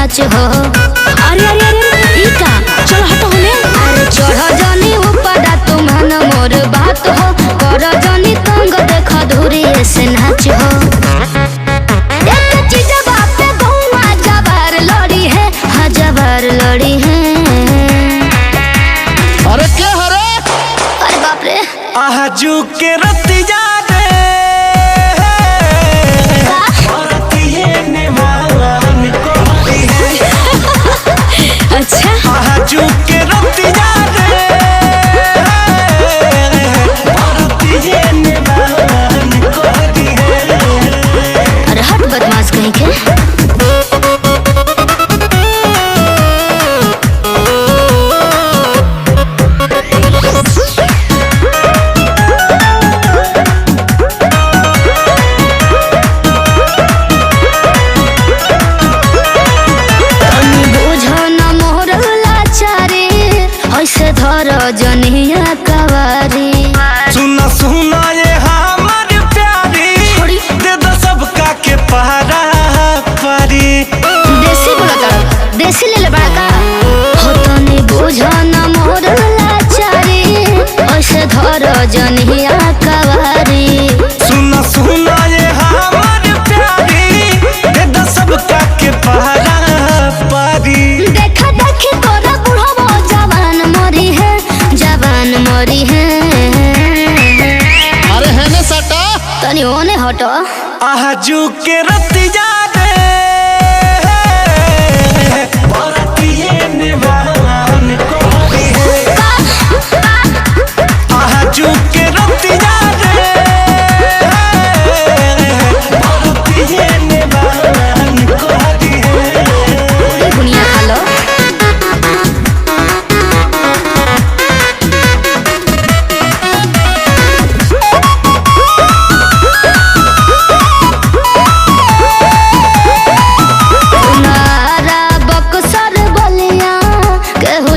नाच हो। अरे अरे अरे ई का चल हटो होने। अरे चढ़ जानी ऊपर तुम न मोर बात हो, कर जानी तंग देख धुरी से नाच हो। एक चीज बाप पे गौवा जबर लड़ी है, हाँ जबर लड़ी है। अरे क्या हरे? अरे बाप रे आजू के रतिया रे अच्छा आजू के रतिया रे अरे हट बदमाश कहीं के। ऐसे धर जनिया कवारी। सुना सुना ये हमार प्यारी, दे दो सबका के पहरा पारी। देसी बोला का देसी ले ले बड़ा का हो तो नहीं बुझो न मोर लाचारी। ऐसे धर जनिया कवारी। सुना सुना ये हमार प्यारी, दे दो सबका के पहरा पारी। देखा देखी तोरा बुढ़वा जवान मरी है, जवान मरी है। अरे है ने सटा तनी ओने हटो। आजू के रतिया रे आजू के रतिया रे पूरी दुनिया खा लो।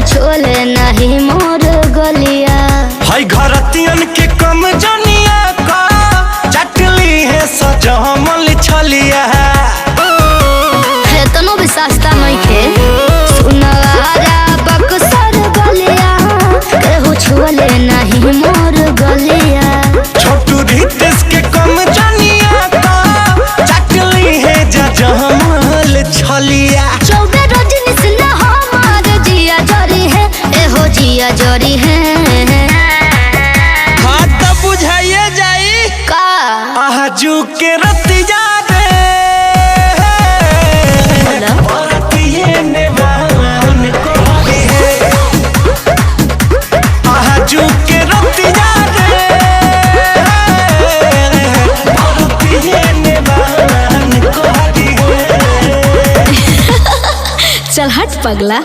छोले नहीं मोर गलिया। हाय घरतियन के कम जनिया का चटली है सजमल छलिया। है तनो भी सस्ता नहीं खे। सुनवारा बक्सर गलिया, केहू छोले नहीं मोर गलिया। छोटू रितेश के कम जनिया का चटली है जजमल छलिया। चौबे रजनी से न हमार जिया जरी है, एहो जिया जरी है। हाँ तो बुझाइए जाई का आजू के रतिया रे आजू के रतिया रे चल हट पगला।